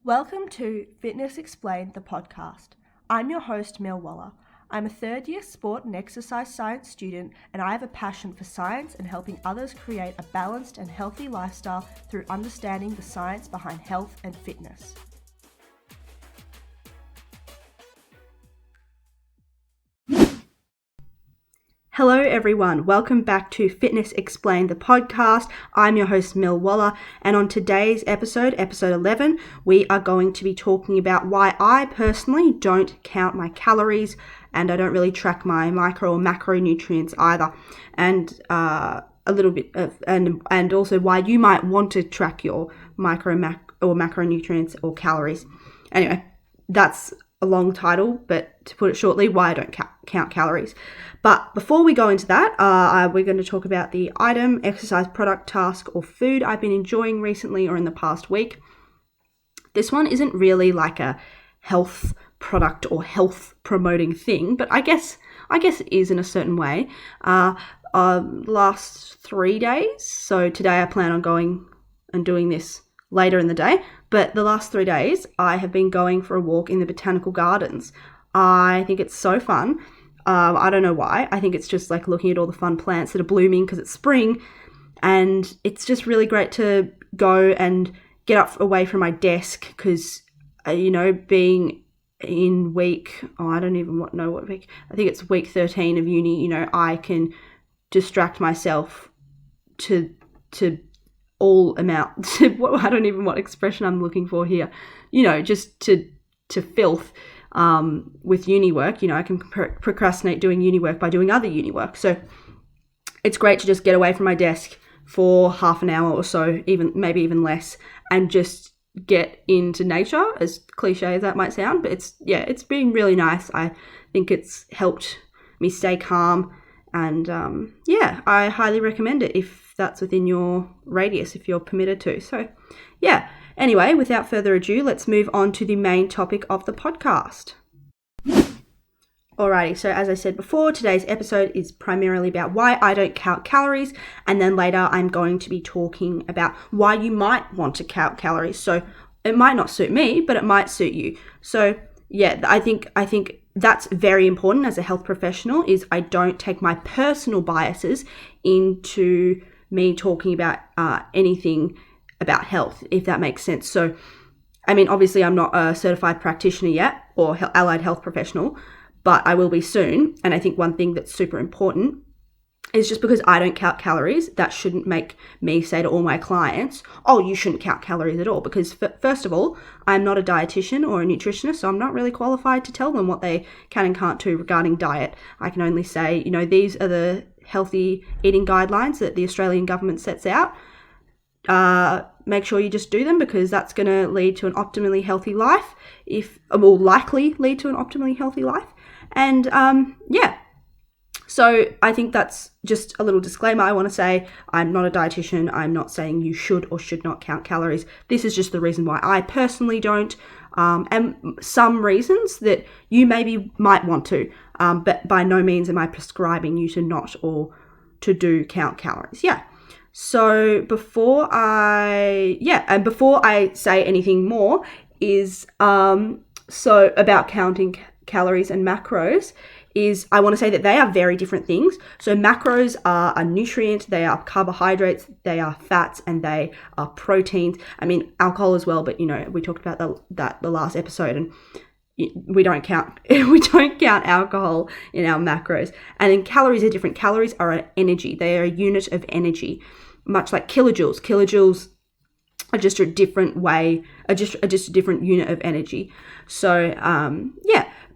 Welcome to Fitness Explained, the podcast. I'm your host, Mel Waller. I'm a third-year sport and exercise science student, and I have a passion for science and helping others create a balanced and healthy lifestyle through understanding the science behind health and fitness. Hello everyone, welcome back to Fitness Explained, the podcast. I'm your host Mel Waller, and on today's episode 11, we are going to be talking about why I personally don't count my calories and I don't really track my micro or macronutrients either, and a little bit of, and also why you might want to track your macronutrients or calories. Anyway, that's a long title, but to put it shortly, why I don't count calories. But before we go into that, we're going to talk about the item, exercise, product, task, or food I've been enjoying recently or in the past week. This one isn't really like a health product or health promoting thing, but I guess it is in a certain way. Last 3 days, so today I plan on going and doing this later in the day, but the last 3 days I have been going for a walk in the botanical gardens. I think it's so fun. I don't know why. I think it's just like looking at all the fun plants that are blooming because it's spring, and it's just really great to go and get up away from my desk because, being in I don't even know what week, I think it's week 13 of uni, I can distract myself to all amount, I don't even know what expression I'm looking for here, just to filth. With uni work, I can procrastinate doing uni work by doing other uni work. So it's great to just get away from my desk for half an hour or so, maybe even less, and just get into nature, as cliche as that might sound. But it's been really nice. I think it's helped me stay calm, and I highly recommend it if that's within your radius, if you're permitted to. So yeah. Anyway, without further ado, let's move on to the main topic of the podcast. Alrighty, so as I said before, today's episode is primarily about why I don't count calories, and then later I'm going to be talking about why you might want to count calories. So it might not suit me, but it might suit you. So yeah, I think that's very important as a health professional, is I don't take my personal biases into me talking about anything about health, if that makes sense. So, obviously I'm not a certified practitioner yet or allied health professional, but I will be soon. And I think one thing that's super important is just because I don't count calories, that shouldn't make me say to all my clients, oh, you shouldn't count calories at all. Because first of all, I'm not a dietitian or a nutritionist, so I'm not really qualified to tell them what they can and can't do regarding diet. I can only say, these are the healthy eating guidelines that the Australian government sets out. Make sure you just do them, because that's going to lead to an optimally healthy life, will likely lead to an optimally healthy life. And so I think that's just a little disclaimer. I want to say I'm not a dietitian. I'm not saying you should or should not count calories. This is just the reason why I personally don't, and some reasons that you might want to, but by no means am I prescribing you to not or to do count calories. Yeah. So before I say anything more is, so about counting calories and macros, is I want to say that they are very different things. So macros are a nutrient, they are carbohydrates, they are fats, and they are proteins. Alcohol as well, but we talked about the last episode, and we don't count alcohol in our macros. And then calories are different. Calories are an energy. They are a unit of energy, much like kilojoules. Kilojoules are just a different way, just a different unit of energy. So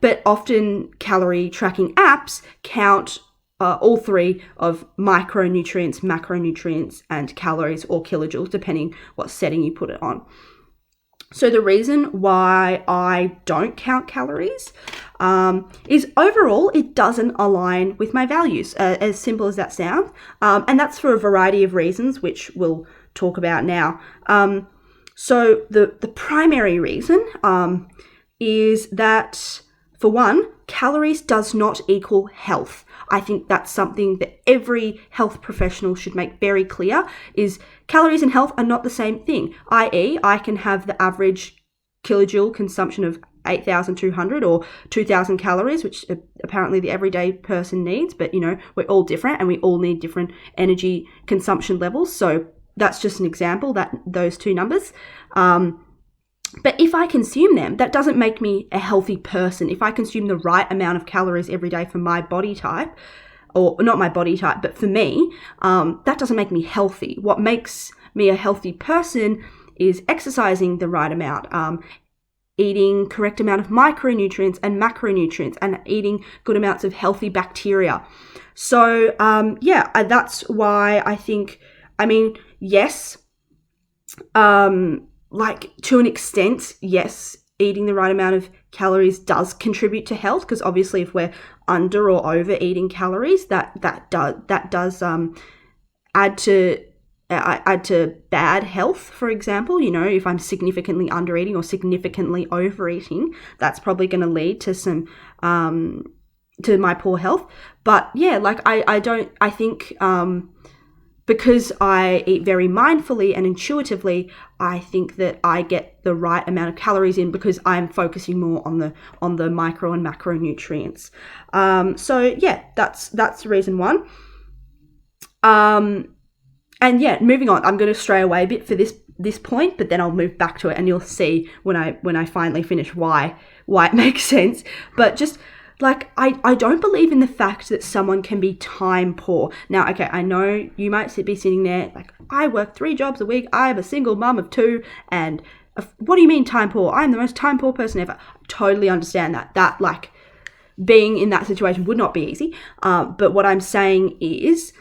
but often calorie tracking apps count all three of micronutrients, macronutrients, and calories or kilojoules, depending what setting you put it on. So the reason why I don't count calories is overall it doesn't align with my values, as simple as that sounds. And that's for a variety of reasons, which we'll talk about now. So the primary reason is that, for one, calories does not equal health. I think that's something that every health professional should make very clear, is calories and health are not the same thing, i.e. I can have the average kilojoule consumption of 8,200 or 2,000 calories, which apparently the everyday person needs. But, we're all different and we all need different energy consumption levels. So that's just an example, that those two numbers. But if I consume them, that doesn't make me a healthy person. If I consume the right amount of calories every day for my body type, or not my body type, but for me, that doesn't make me healthy. What makes me a healthy person is exercising the right amount, eating correct amount of micronutrients and macronutrients, and eating good amounts of healthy bacteria. So, that's why I think, yes, to an extent, yes, eating the right amount of calories does contribute to health, because obviously if we're under or over eating calories, that does add to bad health. For example, if I'm significantly under eating or significantly overeating, that's probably going to lead to some to my poor health. But yeah, I think because I eat very mindfully and intuitively, I think that I get the right amount of calories in because I'm focusing more on the micro and macronutrients. So yeah, that's the reason one. And yeah, moving on, I'm going to stray away a bit for this point, but then I'll move back to it, and you'll see when I finally finish why it makes sense. But just I don't believe in the fact that someone can be time poor. Now, okay, I know you might be sitting there like, I work 3 jobs a week, I have a single mum of 2, and what do you mean time poor? I'm the most time poor person ever. I totally understand that being in that situation would not be easy. But what I'm saying is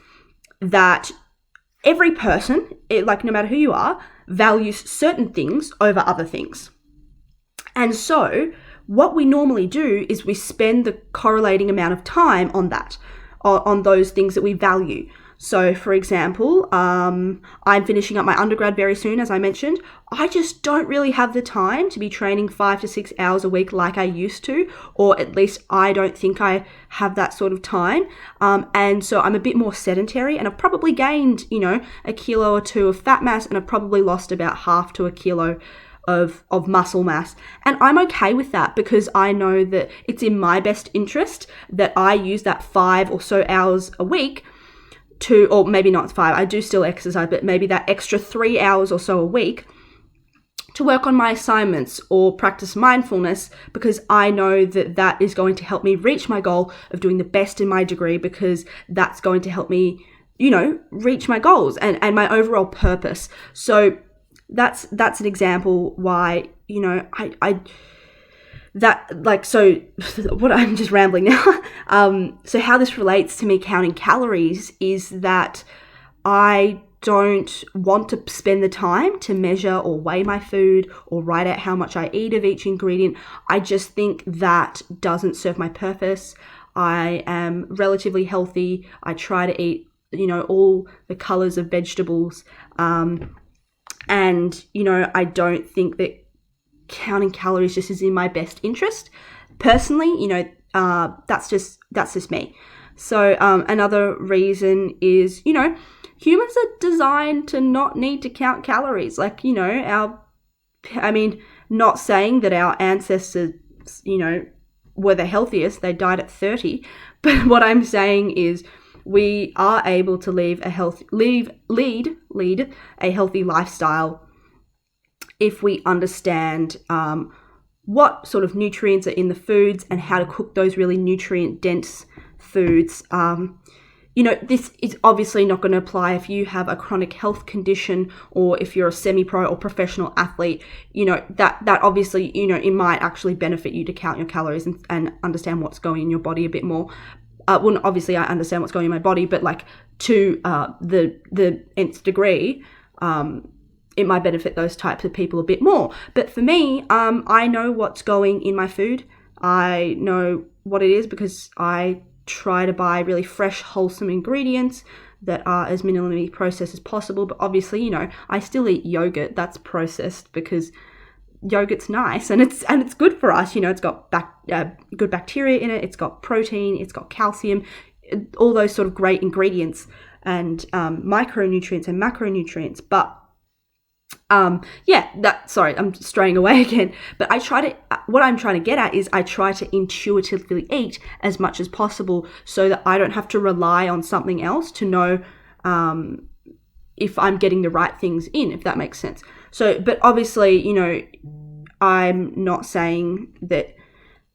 that every person, no matter who you are, values certain things over other things. And so what we normally do is we spend the correlating amount of time on that, on those things that we value. So, for example, I'm finishing up my undergrad very soon, as I mentioned. I just don't really have the time to be training 5 to 6 hours a week like I used to, or at least I don't think I have that sort of time. And so I'm a bit more sedentary, and I've probably gained, a kilo or 2 of fat mass, and I've probably lost about half to a kilo of muscle mass. And I'm okay with that, because I know that it's in my best interest that I use that 5 or so hours a week to, or maybe not 5, I do still exercise, but maybe that extra 3 hours or so a week to work on my assignments or practice mindfulness, because I know that that is going to help me reach my goal of doing the best in my degree, because that's going to help me, reach my goals and my overall purpose. So that's an example why, so what I'm just rambling now. So how this relates to me counting calories is that I don't want to spend the time to measure or weigh my food or write out how much I eat of each ingredient. I just think that doesn't serve my purpose. I am relatively healthy. I try to eat, all the colors of vegetables. And, I don't think that counting calories just is in my best interest. Personally, that's just me. So another reason is, humans are designed to not need to count calories. Not saying that our ancestors, were the healthiest, they died at 30. But what I'm saying is we are able to lead a healthy lifestyle if we understand what sort of nutrients are in the foods and how to cook those really nutrient-dense foods. This is obviously not going to apply if you have a chronic health condition or if you're a semi-pro or professional athlete. That obviously, it might actually benefit you to count your calories and understand what's going in your body a bit more. Obviously I understand what's going in my body, but to the nth degree, it might benefit those types of people a bit more. But for me, I know what's going in my food. I know what it is because I try to buy really fresh, wholesome ingredients that are as minimally processed as possible. But obviously, I still eat yogurt that's processed because yogurt's nice and it's good for us. It's got good bacteria in it. It's got protein. It's got calcium, all those sort of great ingredients and micronutrients and macronutrients. But Sorry, I'm straying away again, but what I'm trying to get at is I try to intuitively eat as much as possible so that I don't have to rely on something else to know, if I'm getting the right things in, if that makes sense. So, but obviously, I'm not saying that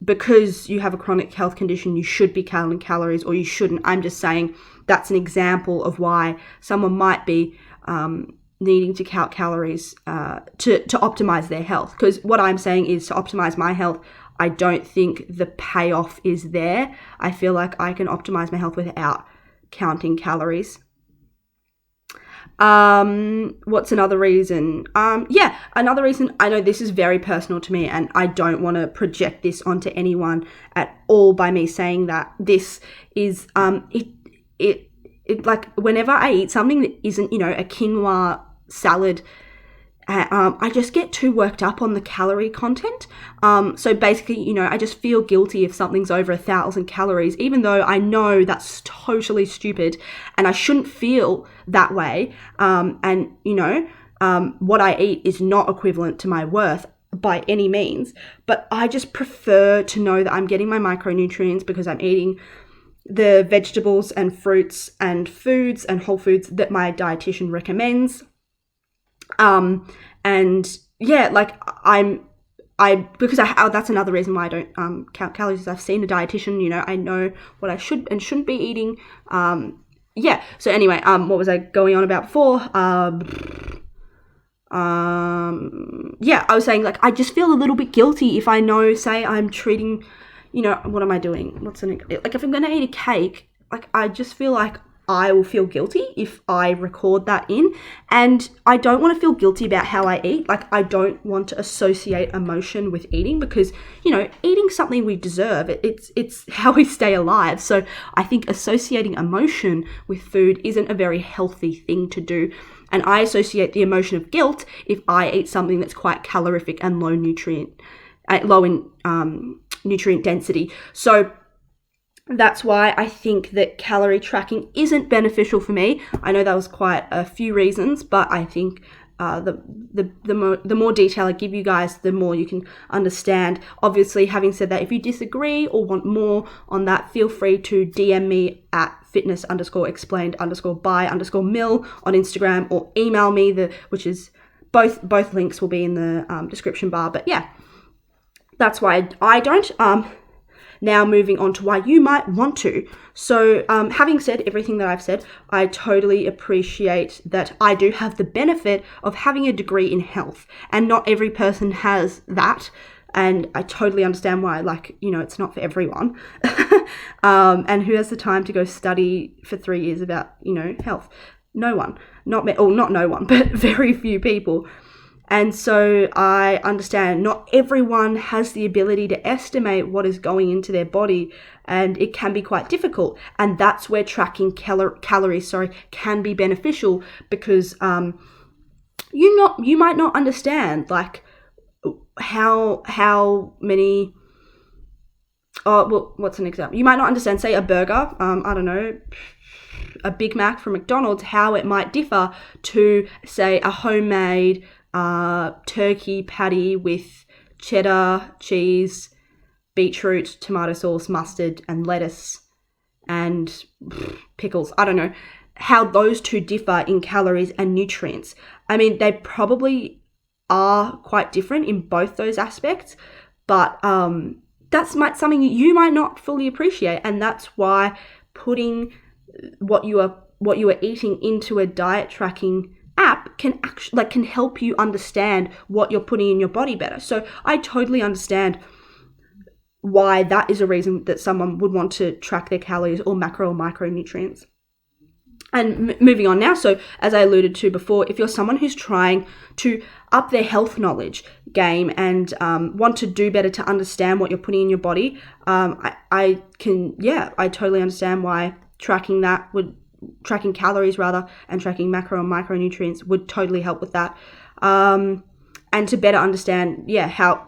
because you have a chronic health condition, you should be counting calories or you shouldn't. I'm just saying that's an example of why someone might be needing to count calories to optimize their health. Because what I'm saying is to optimize my health, I don't think the payoff is there. I feel like I can optimize my health without counting calories. What's another reason? Another reason, I know this is very personal to me and I don't want to project this onto anyone at all by me saying that. This is, it like whenever I eat something that isn't, a quinoa salad, I just get too worked up on the calorie content. So basically, I just feel guilty if something's over 1,000 calories, even though I know that's totally stupid and I shouldn't feel that way. What I eat is not equivalent to my worth by any means, but I just prefer to know that I'm getting my micronutrients because I'm eating the vegetables and fruits and foods and whole foods that my dietitian recommends. That's another reason why I don't count calories. I've seen a dietitian, I know what I should and shouldn't be eating. So anyway, what was I going on about before? I was saying, like, I just feel a little bit guilty if I know, say I'm treating, what am I doing? Like, if I'm going to eat a cake, like, I just feel like I will feel guilty if I record that in, and I don't want to feel guilty about how I eat. Like, I don't want to associate emotion with eating because, eating something we deserve, it's how we stay alive. So I think associating emotion with food isn't a very healthy thing to do. And I associate the emotion of guilt if I eat something that's quite calorific and low in nutrient density. So that's why I think that calorie tracking isn't beneficial for me. I know that was quite a few reasons, but I think the more detail I give you guys, the more you can understand. Obviously, having said that, if you disagree or want more on that, feel free to DM me at fitness_explained_by_mill on Instagram, or email me, which is both links will be in the description bar. But yeah, that's why I don't. Now moving on to why you might want to. So having said everything that I've said, I totally appreciate that I do have the benefit of having a degree in health, and not every person has that. And I totally understand why, it's not for everyone. And who has the time to go study for 3 years about, health? No one. Not no one, but very few people. And so I understand not everyone has the ability to estimate what is going into their body, and it can be quite difficult. And that's where tracking calories can be beneficial, because you might not understand like how many. Oh, well, what's an example? You might not understand, say, a burger. I don't know, a Big Mac from McDonald's, how it might differ to, say, a homemade turkey patty with cheddar, cheese, beetroot, tomato sauce, mustard, and lettuce, and pickles. I don't know how those two differ in calories and nutrients. I mean, they probably are quite different in both those aspects, but that's something you might not fully appreciate, and that's why putting what you are eating into a diet tracking app can help you understand what you're putting in your body better. So I totally understand why that is a reason that someone would want to track their calories or macro or micronutrients. And moving on now, so as I alluded to before, if you're someone who's trying to up their health knowledge game and want to do better to understand what you're putting in your body, I totally understand why tracking calories and tracking macro and micronutrients would totally help with that. And to better understand,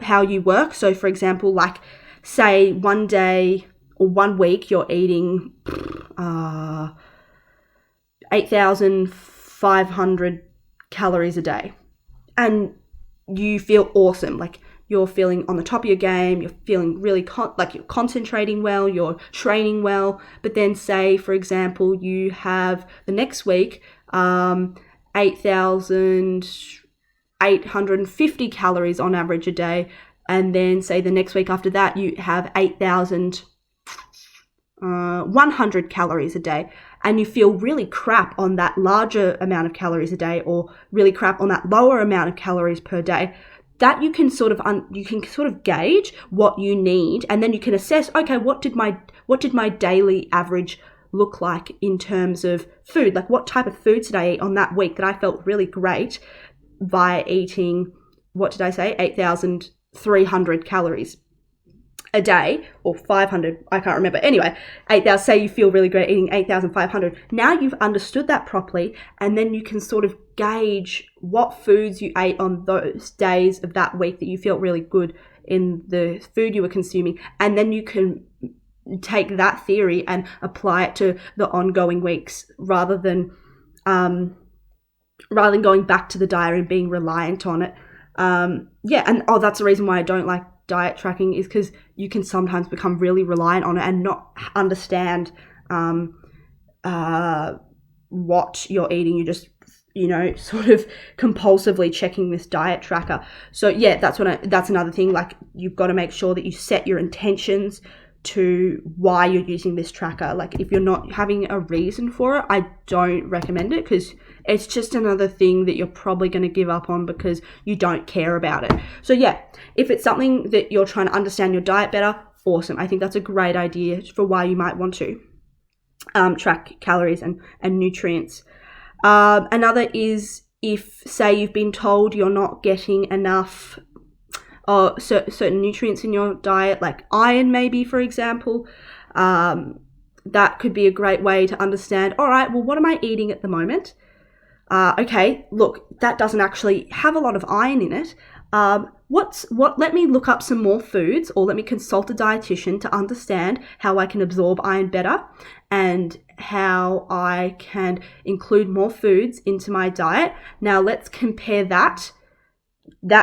how you work. So for example, like say one day or 1 week you're eating 8,500 calories a day. and you feel awesome, like you're feeling on the top of your game, you're feeling really like you're concentrating well, you're training well. But then say, for example, you have the next week 8,850 calories on average a day, and then say the next week after that you have 8,100 calories a day, and you feel really crap on that larger amount of calories a day, or really crap on that lower amount of calories per day, that you can sort of gauge what you need, and then you can assess, okay, what did my daily average look like in terms of food? Like, what type of foods did I eat on that week that I felt really great by eating, what did I say, 8,300 calories a day, or 500, I can't remember. Anyway, 8,000, say you feel really great eating 8,500. Now you've understood that properly, and then you can sort of gauge what foods you ate on those days of that week that you felt really good in the food you were consuming, and then you can take that theory and apply it to the ongoing weeks, rather than going back to the diet and being reliant on it. And that's the reason why I don't like diet tracking, is because you can sometimes become really reliant on it and not understand what you're eating. You just, sort of compulsively checking this diet tracker. So yeah, that's another thing. Like, you've got to make sure that you set your intentions to why you're using this tracker. Like, if you're not having a reason for it, I don't recommend it, because it's just another thing that you're probably going to give up on because you don't care about it. So yeah, if it's something that you're trying to understand your diet better, awesome. I think that's a great idea for why you might want to track calories and nutrients. Another is, if, say, you've been told you're not getting enough certain nutrients in your diet, like iron maybe, for example, that could be a great way to understand, all right, well, what am I eating at the moment? Okay, look, that doesn't actually have a lot of iron in it. Let me look up some more foods, or let me consult a dietitian to understand how I can absorb iron better, and how I can include more foods into my diet. Now let's compare that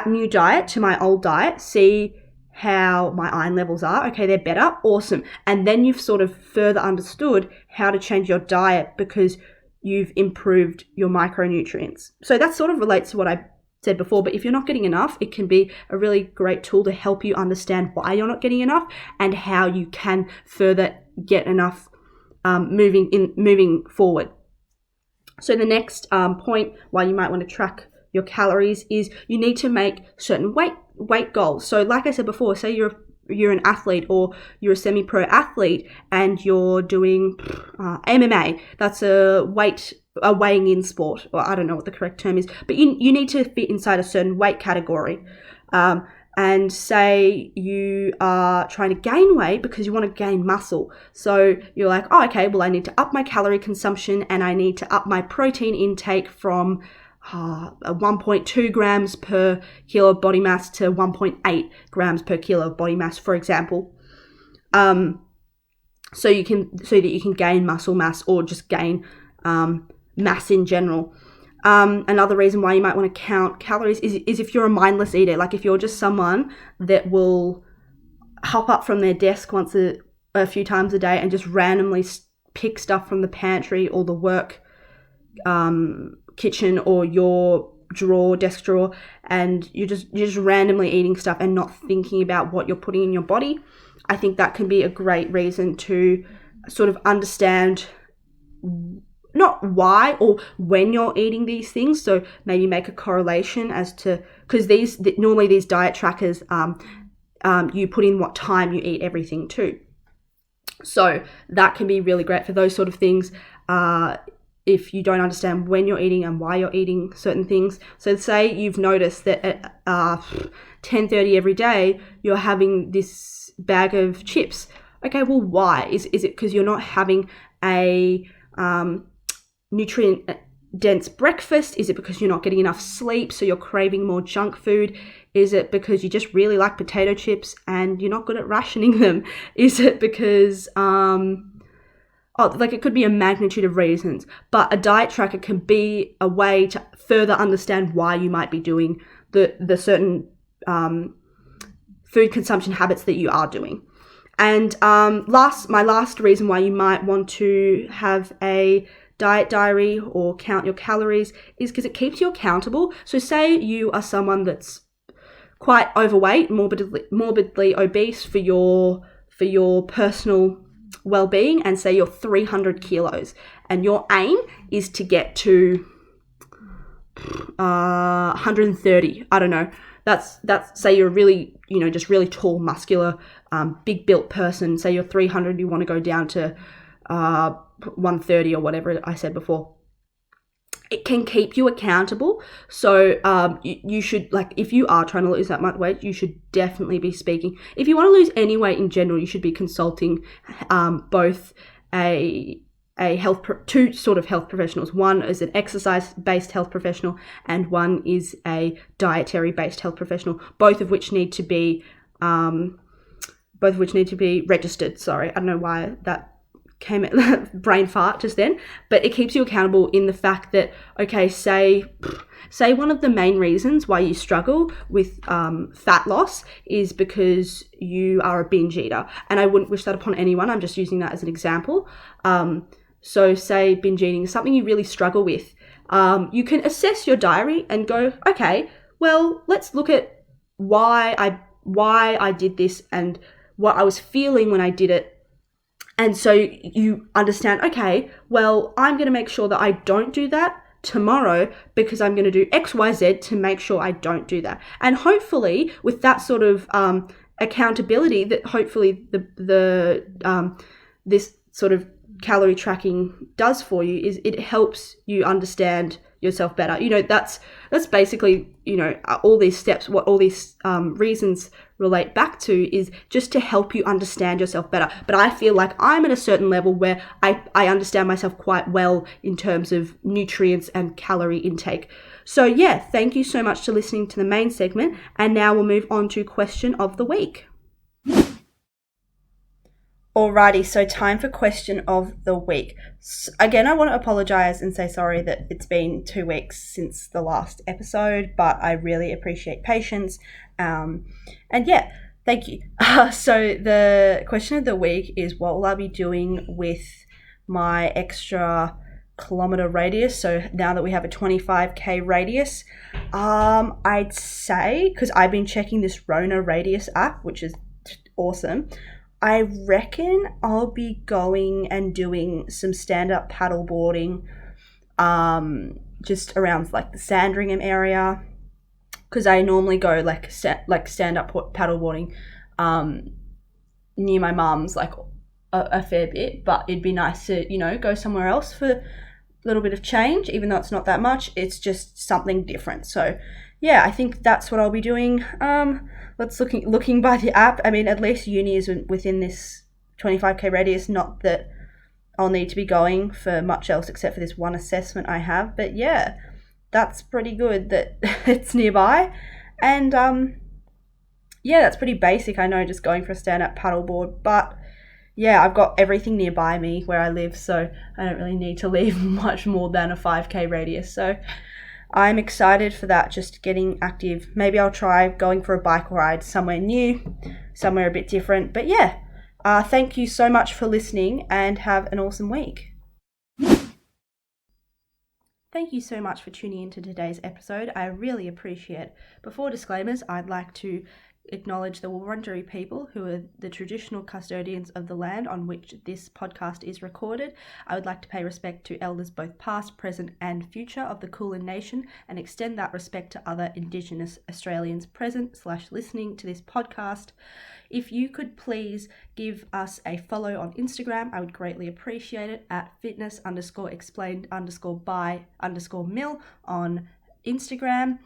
new diet to my old diet, see how my iron levels are. Okay, they're better, awesome. And then you've sort of further understood how to change your diet because you've improved your micronutrients. So that sort of relates to what I said before, but if you're not getting enough, it can be a really great tool to help you understand why you're not getting enough and how you can further get enough moving forward. So the next point why you might want to track your calories is you need to make certain weight goals. So like I said before, say you're an athlete, or you're a semi-pro athlete and you're doing MMA. That's a weighing in sport, or I don't know what the correct term is, but you need to fit inside a certain weight category. And say you are trying to gain weight because you want to gain muscle. So you're like, oh, okay, well, I need to up my calorie consumption, and I need to up my protein intake from 1.2 grams per kilo of body mass to 1.8 grams per kilo of body mass, for example. So that you can gain muscle mass, or just gain mass in general. Another reason why you might want to count calories is if you're a mindless eater. Like, if you're just someone that will hop up from their desk a few times a day and just randomly pick stuff from the pantry or the work kitchen or your desk drawer, and you're just randomly eating stuff and not thinking about what you're putting in your body, I think that can be a great reason to sort of understand not why or when you're eating these things. So maybe make a correlation as to, because normally these diet trackers, you put in what time you eat everything too. So that can be really great for those sort of things. If you don't understand when you're eating and why you're eating certain things. So say you've noticed that at 10:30 every day, you're having this bag of chips. Okay, well, why? Is it because you're not having a nutrient-dense breakfast? Is it because you're not getting enough sleep, so you're craving more junk food? Is it because you just really like potato chips and you're not good at rationing them? Is it because like it could be a magnitude of reasons, but a diet tracker can be a way to further understand why you might be doing the certain food consumption habits that you are doing. And my last reason why you might want to have a diet diary or count your calories is because it keeps you accountable. So say you are someone that's quite overweight, morbidly obese for your personal well-being, and say you're 300 kilos and your aim is to get to 130. I don't know. That's say you're really, just really tall, muscular, big built person. Say you're 300, you want to go down to 130 or whatever I said before. It can keep you accountable. So you should, like, if you are trying to lose that much weight, you should definitely be speaking. If you want to lose any weight in general, you should be consulting both two sort of health professionals. One is an exercise-based health professional, and one is a dietary-based health professional. Both of which need to be registered. Sorry, I don't know why that came at brain fart just then, but it keeps you accountable in the fact that, okay, say one of the main reasons why you struggle with fat loss is because you are a binge eater, and I wouldn't wish that upon anyone. I'm just using that as an example. So say binge eating is something you really struggle with. You can assess your diary and go, okay, well, let's look at why I did this and what I was feeling when I did it. And so you understand, okay, well, I'm going to make sure that I don't do that tomorrow because I'm going to do X, Y, Z to make sure I don't do that. And hopefully with that sort of accountability, that hopefully this sort of calorie tracking does for you is it helps you understand yourself better. That's basically, all these steps, what all these reasons relate back to is just to help you understand yourself better. But I feel like I'm at a certain level where I understand myself quite well in terms of nutrients and calorie intake. So yeah, thank you so much for listening to the main segment. And now we'll move on to question of the week. Alrighty, so time for question of the week. Again, I want to apologise and say sorry that it's been 2 weeks since the last episode, but I really appreciate patience. And yeah, thank you. So the question of the week is, what will I be doing with my extra kilometre radius? So now that we have a 25k radius, I'd say, because I've been checking this Rona Radius app, which is awesome, I reckon I'll be going and doing some stand-up paddle boarding just around like the Sandringham area, because I normally go like stand-up paddle boarding near my mum's like a fair bit, but it'd be nice to go somewhere else for a little bit of change, even though it's not that much. It's just something different. So yeah, I think that's what I'll be doing. Looking by the app, I mean, at least uni is within this 25k radius, not that I'll need to be going for much else except for this one assessment I have. But yeah, that's pretty good that it's nearby. And yeah, that's pretty basic, I know, just going for a stand-up paddleboard. But yeah, I've got everything nearby me where I live, so I don't really need to leave much more than a 5k radius. So I'm excited for that, just getting active. Maybe I'll try going for a bike ride somewhere new, somewhere a bit different. But yeah, thank you so much for listening and have an awesome week. Thank you so much for tuning into today's episode. I really appreciate it. Before disclaimers, I'd like to acknowledge the Wurundjeri people, who are the traditional custodians of the land on which this podcast is recorded. I would like to pay respect to elders both past, present and future of the Kulin Nation, and extend that respect to other Indigenous Australians present/listening to this podcast. If you could please give us a follow on Instagram, I would greatly appreciate it, at fitness_explained_by_mil on Instagram.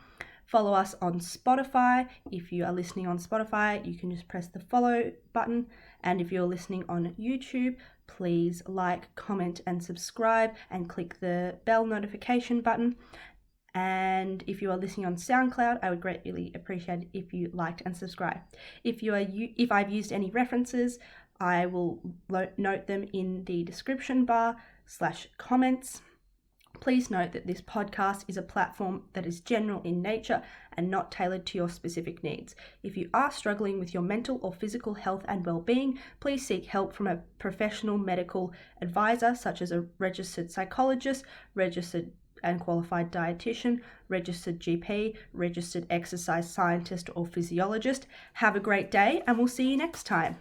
Follow us on Spotify. If you are listening on Spotify, you can just press the follow button. And if you're listening on YouTube, please like, comment and subscribe and click the bell notification button. And if you are listening on SoundCloud, I would greatly appreciate it if you liked and subscribe. If I've used any references, I will note them in the description bar / comments. Please note that this podcast is a platform that is general in nature and not tailored to your specific needs. If you are struggling with your mental or physical health and well-being, please seek help from a professional medical advisor, such as a registered psychologist, registered and qualified dietitian, registered GP, registered exercise scientist or physiologist. Have a great day, and we'll see you next time.